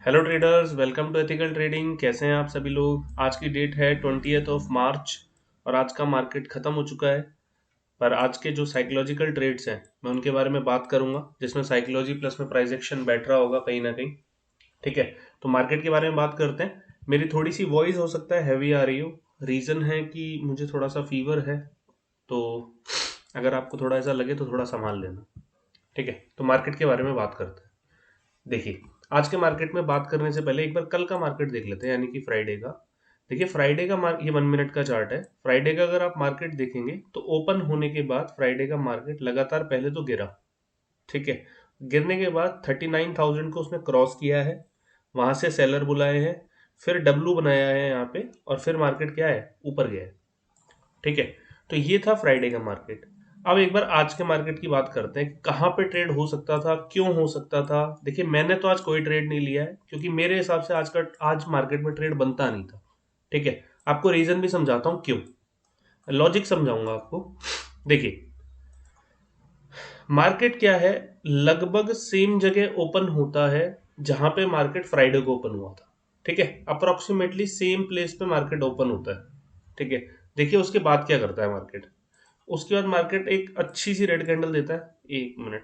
Hello traders, welcome to ethical trading. कैसे हैं आप सभी लोग। आज की डेट है 20th ऑफ मार्च और आज का मार्केट ख़त्म हो चुका है। पर आज के जो साइकोलॉजिकल ट्रेड्स हैं मैं उनके बारे में बात करूंगा, जिसमें साइकोलॉजी प्लस में प्राइस एक्शन बैठ रहा होगा कहीं ना कहीं। ठीक है, तो मार्केट के बारे में बात करते हैं। मेरी थोड़ी सी वॉइस हो सकता है हैवी आ रही हो। रीज़न है कि मुझे थोड़ा सा फीवर है, तो अगर आपको थोड़ा ऐसा लगे तो थोड़ा संभाल लेना। ठीक है, तो मार्केट के बारे में बात करते हैं। देखिए, आज के मार्केट में बात करने से पहले एक बार कल का मार्केट देख लेते हैं, यानी कि फ्राइडे का। देखिए, फ्राइडे का मार्क ये 1 मिनट का चार्ट है। फ्राइडे का अगर आप मार्केट देखेंगे तो ओपन होने के बाद फ्राइडे का मार्केट लगातार पहले तो गिरा। ठीक है, गिरने के बाद 39,000 को उसने क्रॉस किया है। वहां से सेलर बुलाए हैं, फिर डब्लू बनाया है यहाँ पे, और फिर मार्केट क्या है, ऊपर गया है। ठीक है, तो ये था फ्राइडे का मार्केट। अब एक बार आज के मार्केट की बात करते हैं कि कहाँ पे ट्रेड हो सकता था, क्यों हो सकता था। देखिए, मैंने तो आज कोई ट्रेड नहीं लिया है क्योंकि मेरे हिसाब से आज मार्केट में ट्रेड बनता नहीं था। ठीक है, आपको रीजन भी समझाता हूँ क्यों, लॉजिक समझाऊंगा आपको। देखिए, मार्केट क्या है, लगभग सेम जगह ओपन होता है जहां पे मार्केट फ्राइडे को ओपन हुआ था। ठीक है, अप्रोक्सीमेटली सेम प्लेस पे मार्केट ओपन होता है। ठीक है, देखिए उसके बाद क्या करता है मार्केट। उसके बाद मार्केट एक अच्छी सी रेड कैंडल देता है, 1 मिनट,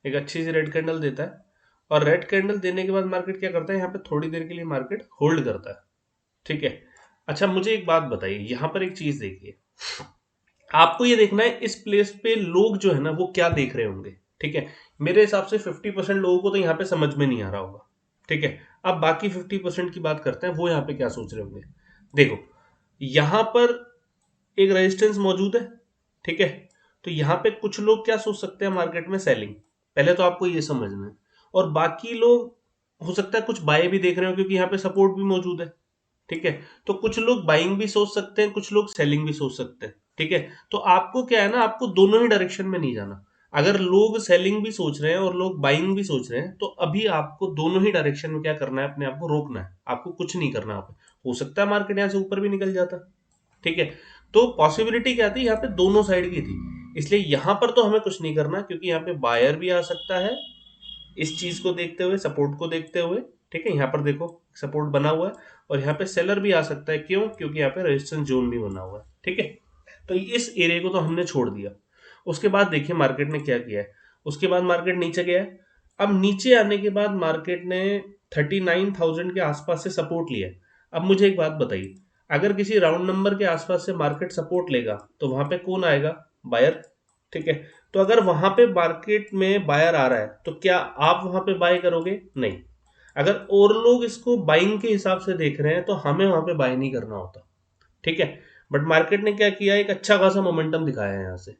एक अच्छी सी रेड कैंडल देता है। और रेड कैंडल देने के बाद मार्केट क्या करता है, यहाँ पे थोड़ी देर के लिए मार्केट होल्ड करता है। ठीक है, अच्छा मुझे एक बात बताइए, यहाँ पर एक चीज देखिए। आपको ये देखना है इस प्लेस पे लोग जो है ना वो क्या देख रहे होंगे। ठीक है, मेरे हिसाब से 50% लोगों को तो यहाँ पे समझ में नहीं आ रहा होगा। ठीक है, अब बाकी 50% की बात करते हैं, वो यहाँ पे क्या सोच रहे होंगे। देखो, यहाँ पर एक रेजिस्टेंस मौजूद है। ठीक है, तो यहाँ पे कुछ लोग क्या सोच सकते हैं मार्केट में, सेलिंग। पहले तो आपको ये समझना है। और बाकी लोग हो सकता है कुछ बाय भी देख रहे हो क्योंकि यहाँ पे सपोर्ट भी मौजूद है। ठीक है, तो कुछ लोग बाइंग भी सोच सकते हैं, कुछ लोग सेलिंग भी सोच सकते हैं। ठीक है, तो आपको क्या है ना, आपको दोनों ही डायरेक्शन में नहीं जाना। अगर लोग सेलिंग भी सोच रहे हैं और लोग बाइंग भी सोच रहे हैं तो अभी आपको दोनों ही डायरेक्शन में क्या करना है, अपने आप को रोकना है। आपको कुछ नहीं करना। आप हो सकता है मार्केट यहाँ से ऊपर भी निकल जाता। ठीक है, तो पॉसिबिलिटी क्या थी, यहाँ पे दोनों साइड की थी। इसलिए यहाँ पर तो हमें कुछ नहीं करना क्योंकि यहाँ पे बायर भी आ सकता है इस चीज को देखते हुए, सपोर्ट को देखते हुए। ठीक है, यहाँ पर देखो सपोर्ट बना हुआ है। और यहाँ पे सेलर भी आ सकता है, क्यों, क्योंकि यहाँ पे रेजिस्टेंस जोन भी बना हुआ है। ठीक है, तो इस एरिया को तो हमने छोड़ दिया। उसके बाद देखिए मार्केट ने क्या किया है। उसके बाद मार्केट नीचे गया है। अब नीचे आने के बाद मार्केट ने 39,000 के आसपास से सपोर्ट लिया है। अब मुझे एक बात बताइए, अगर किसी राउंड नंबर के आसपास से मार्केट सपोर्ट लेगा तो वहां पे कौन आएगा, बायर। ठीक है, तो अगर वहां पे मार्केट में बायर आ रहा है तो क्या आप वहां पे बाय करोगे, नहीं। अगर और लोग इसको बाइंग के हिसाब से देख रहे हैं तो हमें वहां पे बाय नहीं करना होता। ठीक है, बट मार्केट ने क्या किया, एक अच्छा खासा मोमेंटम दिखाया है यहाँ से।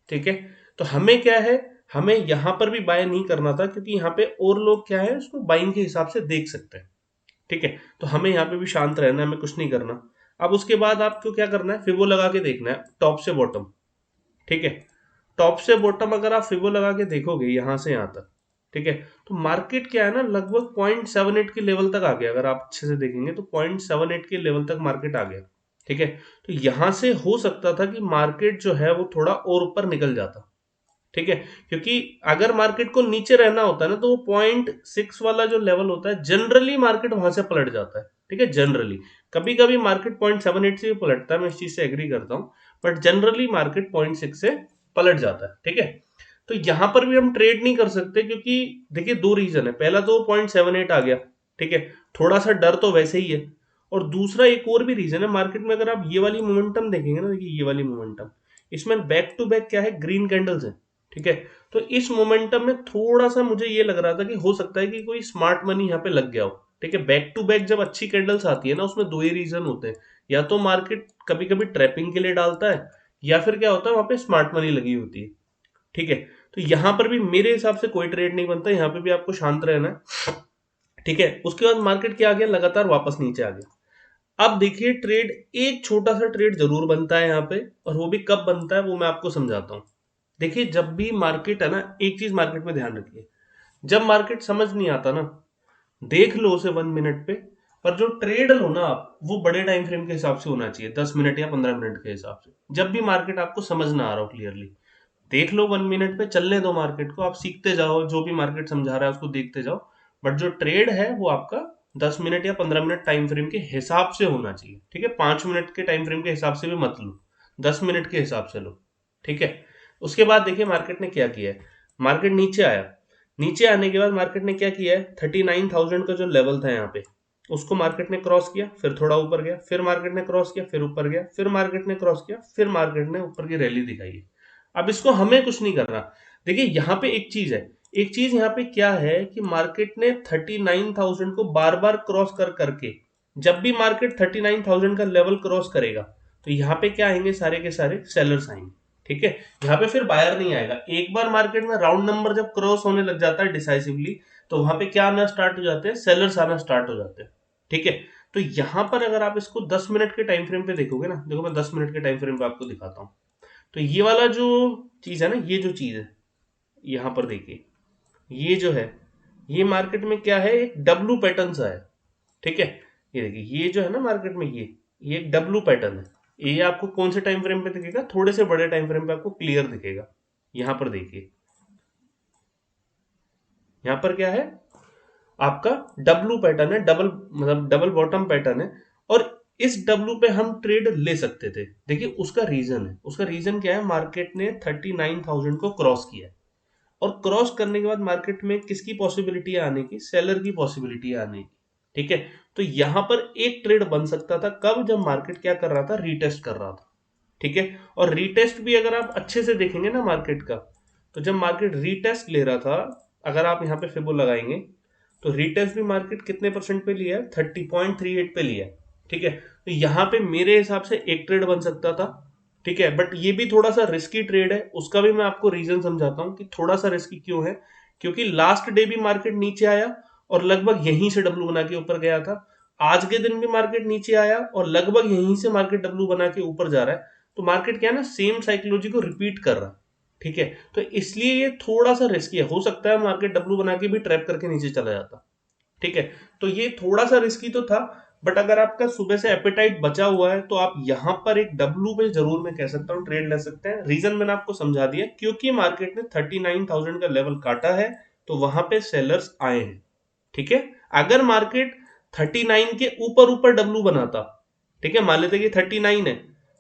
ठीक है, तो हमें क्या है, हमें यहाँ पर भी बाय नहीं करना था क्योंकि यहाँ पे और लोग क्या है उसको बाइंग के हिसाब से देख सकते हैं। ठीक है, तो हमें यहाँ पे भी शांत रहना है, हमें कुछ नहीं करना। अब उसके बाद आपको क्या करना है, फिबो लगा के देखना है टॉप से बॉटम। ठीक है, टॉप से बॉटम अगर आप फिबो लगा के देखोगे यहाँ से यहाँ तक, ठीक है, तो मार्केट क्या है ना, लगभग 0.78 के लेवल तक आ गया। अगर आप अच्छे से देखेंगे तो 0.78 के लेवल तक मार्केट आ गया। ठीक है, तो यहां से हो सकता था कि मार्केट जो है वो थोड़ा और ऊपर निकल जाता। ठीक है, क्योंकि अगर मार्केट को नीचे रहना होता है ना तो वो 0.6 वाला जो लेवल होता है, जनरली मार्केट वहां से पलट जाता है। ठीक है, जनरली। कभी कभी मार्केट 0.78 से भी पलटता है, मैं इस चीज से एग्री करता हूँ। बट जनरली मार्केट 0.6 से पलट जाता है। ठीक है, तो यहां पर भी हम ट्रेड नहीं कर सकते क्योंकि देखिए दो रीजन है। पहला तो 0.78 आ गया। ठीक है, थोड़ा सा डर तो वैसे ही है। और दूसरा एक और भी रीजन है मार्केट में, अगर आप ये वाली मोमेंटम देखेंगे ना, देखिए ये वाली मोमेंटम, इसमें बैक टू बैक क्या है, ग्रीन कैंडल्स है। ठीक है, तो इस मोमेंटम में थोड़ा सा मुझे ये लग रहा था कि हो सकता है कि कोई स्मार्ट मनी यहाँ पे लग गया हो। ठीक है, बैक टू बैक जब अच्छी कैंडल्स आती है ना, उसमें दो ही रीजन होते हैं। या तो मार्केट कभी कभी ट्रैपिंग के लिए डालता है, या फिर क्या होता है वहां पे स्मार्ट मनी लगी होती है। ठीक है, तो यहां पर भी मेरे हिसाब से कोई ट्रेड नहीं बनता, यहाँ पे भी आपको शांत रहना है। ठीक है, उसके बाद मार्केट क्या आ गया, लगातार वापस नीचे आ गया। अब देखिए ट्रेड, एक छोटा सा ट्रेड जरूर बनता है यहाँ पे, और वो भी कब बनता है वो मैं आपको समझाता हूँ। देखिए, जब भी मार्केट है ना, एक चीज मार्केट में ध्यान रखिए। जब मार्केट समझ नहीं आता ना, देख लो उसे 1 मिनट पे। पर जो ट्रेड लो ना आप, वो बड़े टाइम फ्रेम के हिसाब से होना चाहिए, 10 मिनट या 15 मिनट के हिसाब से। जब भी मार्केट आपको समझ ना आ रहा हो क्लियरली, देख लो 1 मिनट पे, चलने दो मार्केट को, आप सीखते जाओ, जो भी मार्केट समझा रहा है उसको देखते जाओ। बट जो ट्रेड है वो आपका 10 मिनट या 15 मिनट टाइम फ्रेम के हिसाब से होना चाहिए, ठीक है। 5 मिनट के टाइम फ्रेम के हिसाब से भी मत लो, 10 मिनट के हिसाब से लो, ठीक है। उसके बाद देखिए मार्केट ने क्या किया है, मार्केट नीचे आया, नीचे आने के बाद मार्केट ने क्या किया है, 39,000 का जो लेवल था यहाँ पे उसको मार्केट ने क्रॉस किया, फिर थोड़ा ऊपर गया, फिर मार्केट ने क्रॉस किया, फिर ऊपर गया, फिर मार्केट ने क्रॉस किया, फिर मार्केट ने ऊपर की रैली दिखाई है। अब इसको हमें कुछ नहीं करना। देखिए यहाँ पे एक चीज है, एक चीज यहाँ पे क्या है कि मार्केट ने 39,000 को बार बार क्रॉस कर करके, जब भी मार्केट 39,000 का लेवल क्रॉस करेगा तो यहाँ पे क्या आएंगे, सारे के सारे सेलर्स आएंगे, ठीक है। यहाँ पे फिर बायर नहीं आएगा। एक बार मार्केट में राउंड नंबर जब क्रॉस होने लग जाता है डिसाइसिवली, तो वहां पे क्या आना स्टार्ट हो जाते हैं, सेलर्स आना स्टार्ट हो जाते हैं, ठीक है। तो यहाँ पर अगर आप इसको 10 मिनट के टाइम फ्रेम पे देखोगे ना, देखो मैं 10 मिनट के टाइम फ्रेम पे आपको दिखाता हूँ। तो ये वाला जो चीज है ना, ये जो चीज है यहाँ पर देखिए, ये जो है, ये मार्केट में क्या है, एक डब्लू पैटर्न सा है, ठीक है। ये देखिए, ये जो है ना मार्केट में, ये एक डब्लू पैटर्न है। ये आपको कौन से टाइम फ्रेम पे दिखेगा, थोड़े से बड़े टाइम फ्रेम पे आपको क्लियर दिखेगा। यहाँ पर देखिए, यहाँ पर क्या है आपका, डब्लू पैटर्न है, डबल मतलब डबल बॉटम पैटर्न है। और इस डब्लू पे हम ट्रेड ले सकते थे। देखिए उसका रीजन है, उसका रीजन क्या है, मार्केट ने 39,000 को क्रॉस किया है, और क्रॉस करने के बाद मार्केट में किसकी पॉसिबिलिटी है आने की, सेलर की पॉसिबिलिटी है आने की, ठीक है। तो यहां पर एक ट्रेड बन सकता था, कब, जब मार्केट क्या कर रहा था, रीटेस्ट कर रहा था, ठीक है। और रीटेस्ट भी अगर आप अच्छे से देखेंगे ना मार्केट का, तो जब मार्केट रीटेस्ट ले रहा था, अगर आप यहाँ पे फिबो लगाएंगे, तो रीटेस्ट भी मार्केट कितने परसेंट पे लिया है, 30.38 पे लिया है, ठीक है। तो यहाँ पे मेरे हिसाब से एक ट्रेड बन सकता था, ठीक है। बट ये भी थोड़ा सा रिस्की ट्रेड है, उसका भी मैं आपको रीजन समझाता हूँ कि थोड़ा सा रिस्की क्यों है। क्योंकि लास्ट डे भी मार्केट नीचे आया और लगभग यहीं से डब्लू बना के ऊपर गया था। आज के दिन भी मार्केट नीचे आया और लगभग यहीं से मार्केट डब्लू बना के ऊपर जा रहा है। तो मार्केट क्या है ना, सेम साइकोलॉजी को रिपीट कर रहा है, ठीक है। तो इसलिए ये थोड़ा सा रिस्की है, हो सकता है मार्केट डब्लू बना के भी ट्रैप करके नीचे चला जाता, ठीक है। तो ये थोड़ा सा रिस्की तो था, बट अगर आपका सुबह से एपेटाइट बचा हुआ है तो आप यहां पर एक डब्लू पे जरूर, मैं कह सकता हूँ, ट्रेड ले सकते हैं। रीजन मैंने आपको समझा दिया, क्योंकि मार्केट ने 39,000 का लेवल काटा है, तो वहां पे सेलर्स आए हैं, ठीक है। अगर मार्केट 39 के ऊपर ऊपर डब्लू बनाता, ठीक है, मान लेते कि 39 है,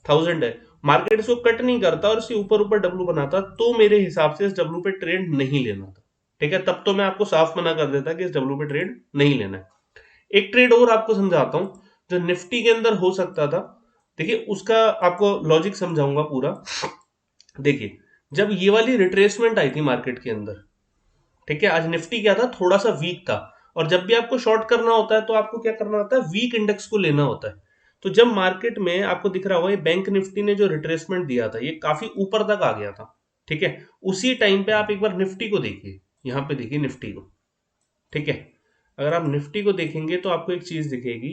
1000 है, मार्केट इसको कट नहीं करता और इसके ऊपर ऊपर डब्लू बनाता, तो मेरे हिसाब से इस डब्लू पे ट्रेड नहीं लेना था, ठीक है। तब तो मैं आपको साफ मना कर देता कि इस डब्लू पे ट्रेड नहीं लेना है। एक ट्रेड और आपको समझाता हूं जो निफ्टी के अंदर हो सकता था। देखिए उसका आपको लॉजिक समझाऊंगा पूरा। देखिए जब ये वाली रिट्रेसमेंट आई थी मार्केट के अंदर, ठीक है, आज निफ्टी क्या था, थोड़ा सा वीक था। और जब भी आपको शॉर्ट करना होता है तो आपको क्या करना होता है, वीक इंडेक्स को लेना होता है। तो जब मार्केट में आपको दिख रहा होगा, ये बैंक निफ्टी ने जो रिट्रेसमेंट दिया था, ये काफी ऊपर तक आ गया था, ठीक है। उसी टाइम पे आप एक बार निफ्टी को देखिए, यहाँ पे देखिए निफ्टी को, ठीक है। अगर आप निफ्टी को देखेंगे तो आपको एक चीज दिखेगी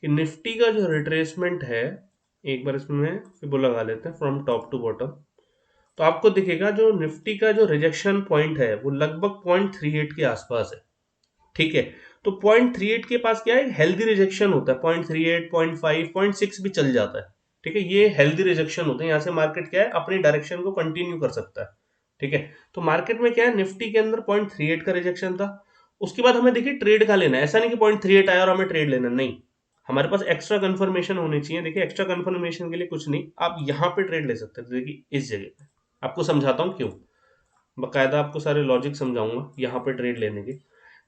कि निफ्टी का जो रिट्रेसमेंट है, एक बार इसमें फिबो लगा लेते हैं फ्रॉम टॉप टू बॉटम, तो आपको दिखेगा जो निफ्टी का जो रिजेक्शन पॉइंट है वो लगभग 0.38 के आसपास है, ठीक है। तो 0.38 के पास क्या है, हेल्दी रिजेक्शन होता है, 0.38, 0.5, 0.6 भी चल जाता है, ठीक है। ये हेल्दी रिजेक्शन होते हैं, यहाँ से मार्केट क्या है, अपनी डायरेक्शन को कंटिन्यू कर सकता है, ठीक है। तो मार्केट में क्या है, निफ्टी के अंदर 0.38 का रिजेक्शन था। उसके बाद हमें देखिए ट्रेड का लेना है, ऐसा नहीं कि 0.38 आया और हमें ट्रेड लेना, नहीं। हमारे पास एक्स्ट्रा कंफर्मेशन होनी चाहिए। देखिए एक्स्ट्रा कंफर्मेशन के लिए कुछ नहीं, आप यहाँ पे ट्रेड ले सकते हैं। देखिए इस जगह पे आपको समझाता हूँ क्यों, बकायदा आपको सारे लॉजिक समझाऊंगा यहाँ पे ट्रेड लेने के।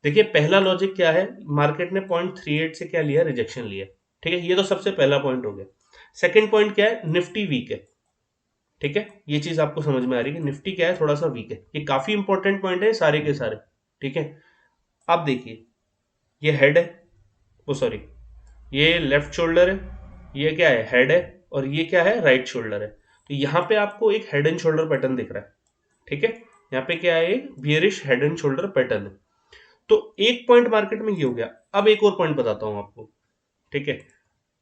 देखिए पहला लॉजिक क्या है, मार्केट ने 0.38 से क्या लिया, रिजेक्शन लिया, ठीक है। ये तो सबसे पहला पॉइंट हो गया। सेकंड पॉइंट क्या है, निफ्टी वीक है, ठीक है। ये चीज आपको समझ में आ रही है कि निफ्टी क्या है, थोड़ा सा वीक है। ये काफी इंपॉर्टेंट पॉइंट है सारे के सारे, ठीक है। अब देखिए ये हेड है, वो सॉरी, ये लेफ्ट शोल्डर है, ये क्या है, हेड है, और ये क्या है, राइट शोल्डर है। तो यहाँ पे आपको एक हेड एंड शोल्डर पैटर्न दिख रहा है, ठीक है। यहाँ पे क्या है, एक bearish head and shoulder pattern है। तो एक पॉइंट मार्केट में ये हो गया। अब एक और पॉइंट बताता हूं आपको, ठीक है।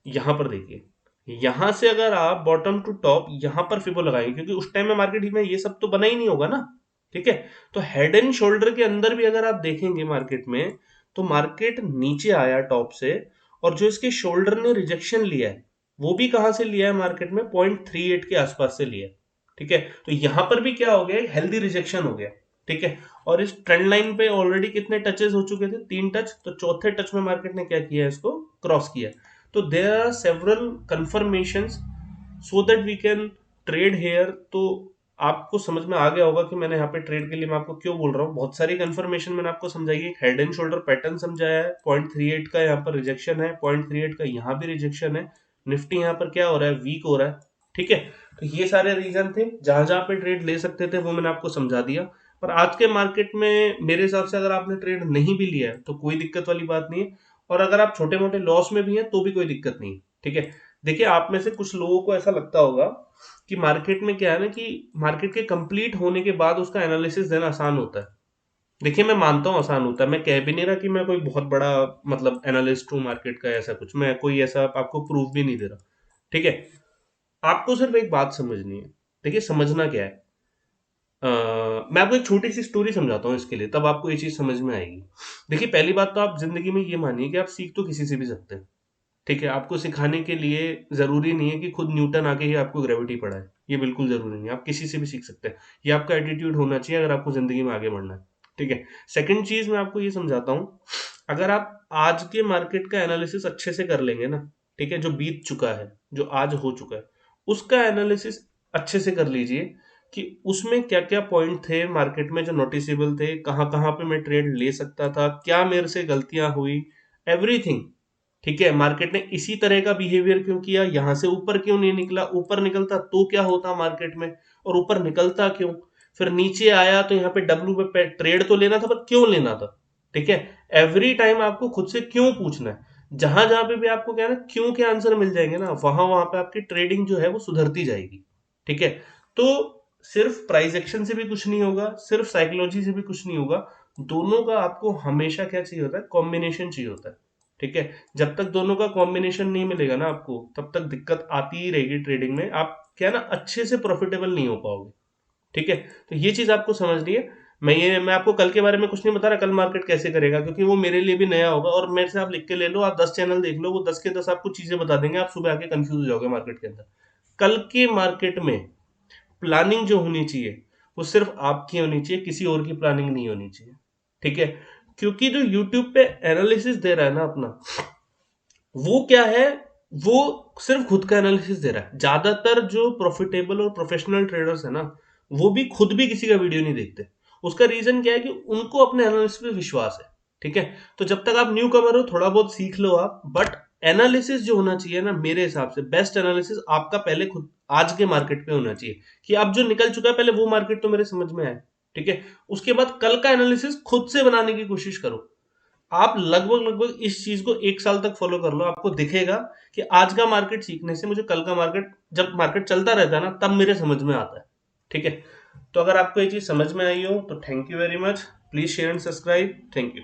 यहां पर देखिए, यहां से अगर आप बॉटम टू टॉप यहां पर फिबो लगाएंगे, क्योंकि उस टाइम में मार्केट में ये सब तो बना ही नहीं होगा ना, ठीक है। तो हेड एंड शोल्डर के अंदर भी अगर आप देखेंगे मार्केट में, तो मार्केट नीचे आया टॉप से, और जो इसके शोल्डर ने रिजेक्शन लिया है वो भी कहां से लिया है, मार्केट में 0.38 के आसपास से लिया है, ठीक है। तो यहां पर भी क्या हो गया, हेल्दी रिजेक्शन हो गया, ठीक है। और इस ट्रेंड लाइन पे ऑलरेडी कितने टचेस हो चुके थे, 3 टच, तो चौथे टच में मार्केट ने क्या किया, इसको क्रॉस किया। तो there are several confirmations so that we can trade here. तो आपको समझ में आ गया होगा कि मैंने यहाँ पे ट्रेड के लिए मैं आपको क्यों बोल रहा हूँ। बहुत सारी कंफर्मेशन मैंने आपको समझाई है, हेड एंड शोल्डर पैटर्न समझाया है, 0.38 का यहाँ पर रिजेक्शन है, 0.38 का यहाँ भी रिजेक्शन है, निफ्टी यहाँ पर क्या हो रहा है, वीक हो रहा है, ठीक है। तो ये सारे रीजन थे, जहां जहां पे ट्रेड ले सकते थे वो मैंने आपको समझा दिया। पर आज के मार्केट में मेरे हिसाब से अगर आपने ट्रेड नहीं भी लिया है तो कोई दिक्कत वाली बात नहीं है, और अगर आप छोटे मोटे लॉस में भी हैं तो भी कोई दिक्कत नहीं है, ठीक है। देखिए, आप में से कुछ लोगों को ऐसा लगता होगा कि मार्केट में क्या है ना, कि मार्केट के कंप्लीट होने के बाद उसका एनालिसिस देना आसान होता है। देखिए, मैं मानता हूँ आसान होता है, मैं कह भी नहीं रहा कि मैं कोई बहुत बड़ा मतलब एनालिस्ट हूँ मार्केट का, ऐसा कुछ, मैं कोई ऐसा आपको प्रूफ भी नहीं दे रहा, ठीक है। आपको सिर्फ एक बात समझनी है। देखिए, समझना क्या है, मैं आपको एक छोटी सी स्टोरी समझाता हूँ इसके लिए, तब आपको ये चीज समझ में आएगी। देखिए, पहली बात तो आप जिंदगी में ये मानिए कि आप सीख तो किसी से भी सकते हैं, ठीक है। आपको सिखाने के लिए जरूरी नहीं है कि खुद न्यूटन आके ही आपको ग्रेविटी पढ़ाए, ये बिल्कुल जरूरी नहीं है, आप किसी से भी सीख सकते हैं। ये आपका एटीट्यूड होना चाहिए अगर आपको जिंदगी में आगे बढ़ना है, ठीक है। सेकंड चीज मैं आपको ये समझाता हूँ, अगर आप आज के मार्केट का एनालिसिस अच्छे से कर लेंगे ना, ठीक है, जो बीत चुका है, जो आज हो चुका है, उसका एनालिसिस अच्छे से कर लीजिए कि उसमें क्या क्या पॉइंट थे मार्केट में जो नोटिसेबल थे, कहाँ कहाँ पे मैं ट्रेड ले सकता था, क्या मेरे से गलतियां हुई, एवरीथिंग, ठीक है। मार्केट ने इसी तरह का बिहेवियर क्यों किया, यहां से ऊपर क्यों नहीं निकला, ऊपर निकलता तो क्या होता मार्केट में, और ऊपर निकलता क्यों, फिर नीचे आया तो यहाँ पे डब्ल्यू पे ट्रेड तो लेना था पर क्यों लेना था, ठीक है। एवरी टाइम आपको खुद से क्यों पूछना है, जहां जहां पे भी आपको क्या है ना, क्यों के आंसर मिल जाएंगे ना, वहां वहां पे आपकी ट्रेडिंग जो है वो सुधरती जाएगी, ठीक है। तो सिर्फ प्राइस एक्शन से भी कुछ नहीं होगा, सिर्फ साइकोलॉजी से भी कुछ नहीं होगा, दोनों का आपको हमेशा क्या चाहिए होता है, कॉम्बिनेशन चाहिए होता है, ठीक है। जब तक दोनों का कॉम्बिनेशन नहीं मिलेगा ना आपको, तब तक दिक्कत आती ही रहेगी ट्रेडिंग में, आप क्या है ना, अच्छे से प्रॉफिटेबल नहीं हो पाओगे, ठीक है। तो ये चीज आपको समझनी है। मैं आपको कल के बारे में कुछ नहीं बता रहा, कल मार्केट कैसे करेगा, क्योंकि वो मेरे लिए भी नया होगा, और मेरे से आप लिख के ले लो, आप 10 चैनल देख लो, वो 10 के 10 आपको चीजें बता देंगे, आप सुबह आके कंफ्यूज हो जाओगे मार्केट के अंदर। कल के मार्केट में प्लानिंग जो होनी चाहिए वो सिर्फ आपकी होनी चाहिए, किसी और की प्लानिंग नहीं होनी चाहिए, ठीक है। क्योंकि जो यूट्यूब पे एनालिसिस दे रहा है ना अपना, वो क्या है, वो सिर्फ खुद का एनालिसिस दे रहा है। ज्यादातर जो प्रॉफिटेबल और प्रोफेशनल ट्रेडर्स है ना, वो भी खुद भी किसी का वीडियो नहीं देखते। उसका रीजन क्या है कि उनको अपने एनालिसिस पे विश्वास है, ठीक है। तो जब तक आप न्यू कमर हो, थोड़ा बहुत सीख लो आप, बट एनालिसिस जो होना चाहिए ना, मेरे हिसाब से बेस्ट एनालिसिस आपका पहले खुद आज के मार्केट पे होना चाहिए, कि अब जो निकल चुका है पहले वो मार्केट तो मेरे समझ में आए, ठीक है। उसके बाद कल का एनालिसिस खुद से बनाने की कोशिश करो। आप लगभग लगभग इस चीज को 1 साल तक फॉलो कर लो, आपको दिखेगा कि आज का मार्केट सीखने से मुझे कल का मार्केट, जब मार्केट चलता रहता है ना, तब मेरे समझ में आता है, ठीक है। तो अगर आपको ये चीज समझ में आई हो तो thank you very much, please share and subscribe, thank you.